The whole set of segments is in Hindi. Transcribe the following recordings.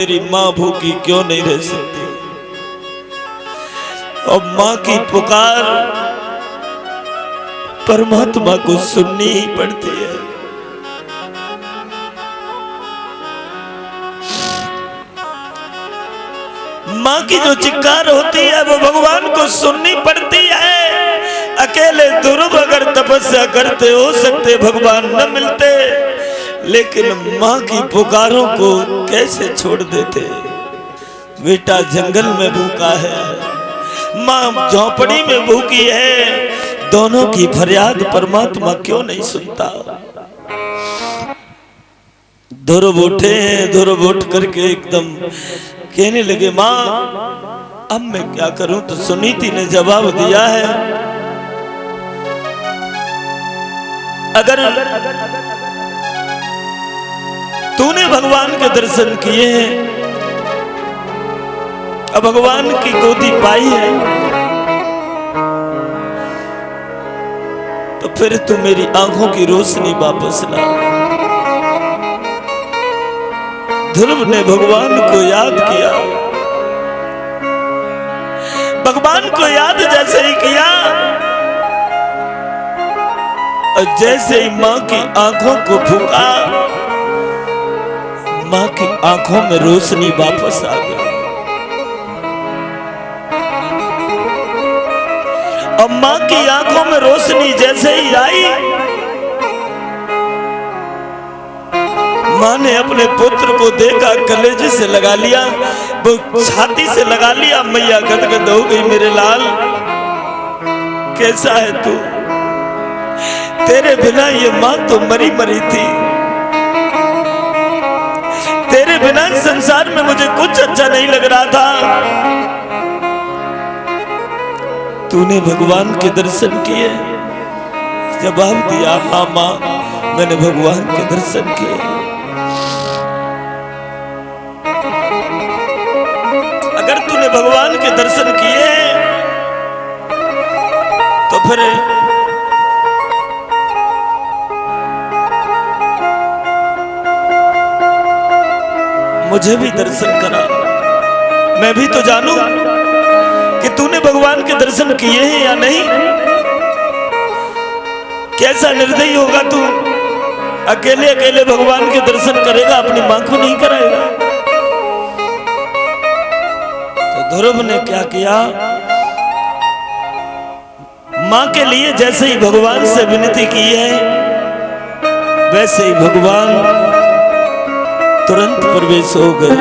मेरी माँ भूखी क्यों नहीं रह सकती। और माँ की पुकार परमात्मा को सुननी ही पड़ती है। माँ की जो चिक्कार होती है वो भगवान को सुननी पड़ती है। अकेले ध्रुव अगर तपस्या करते हो सकते भगवान न मिलते, लेकिन माँ की पुकारों को कैसे छोड़ देते। बेटा जंगल में भूखा है, माँ झोपड़ी में भूखी है, दोनों की फरियाद परमात्मा क्यों नहीं सुनता। ध्रुव उठे, ध्रुव उठ करके एकदम कहने लगे माँ अब मैं क्या करूं। तो सुनीति ने जवाब दिया है, अगर तूने भगवान के दर्शन किए हैं, अब भगवान की गोदी पाई है, तो फिर तू मेरी आंखों की रोशनी वापस ला। ध्रुव ने भगवान को याद किया। भगवान को याद जैसे ही किया और जैसे ही मां की आंखों को फूका, मां की आंखों में रोशनी वापस आ गई। और मां की आंखों में रोशनी जैसे ही आई, मां ने अपने पुत्र को देखा, कलेजे से लगा लिया, वो छाती से लगा लिया। मैया गदगद हो गई, मेरे लाल कैसा है तू। तेरे बिना ये मां तो मरी मरी थी, तेरे बिना संसार में मुझे कुछ अच्छा नहीं लग रहा था। तूने भगवान के दर्शन किए। जवाब दिया हाँ मां मैंने भगवान के दर्शन किए। अगर तूने भगवान के दर्शन किए तो फिर मुझे भी दर्शन करा, मैं भी तो जानूं कि तूने भगवान के दर्शन किए हैं या नहीं। कैसा निर्दयी होगा तू, अकेले अकेले भगवान के दर्शन करेगा, अपनी मां को नहीं कराएगा। तो ध्रुव ने क्या किया, मां के लिए जैसे ही भगवान से विनती की है, वैसे ही भगवान तुरंत प्रवेश हो गए।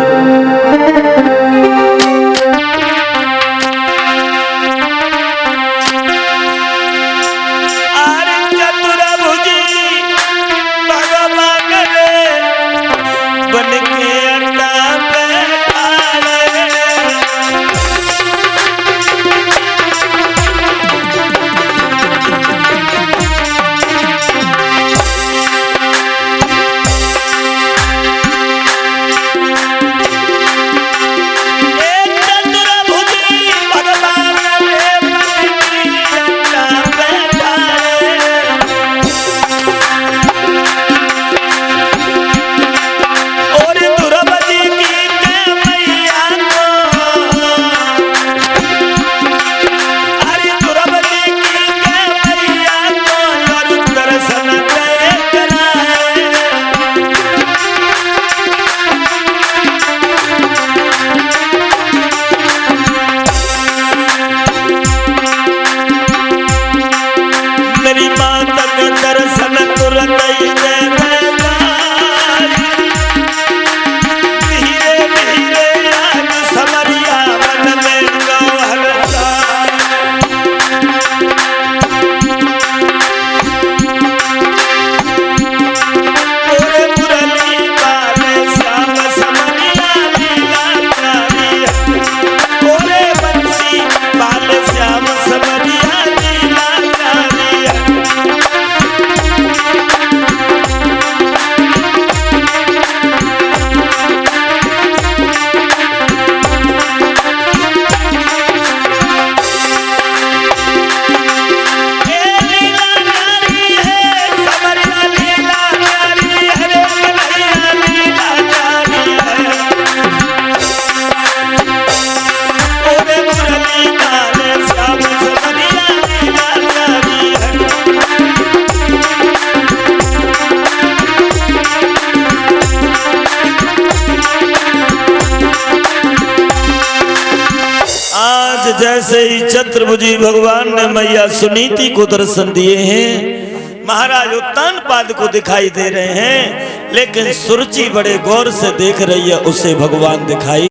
वैसे ही चतुर्भुजी भगवान ने मैया सुनीति को दर्शन दिए हैं। महाराज उत्तानपाद को दिखाई दे रहे हैं, लेकिन सुरुचि बड़े गौर से देख रही है, उसे भगवान दिखाई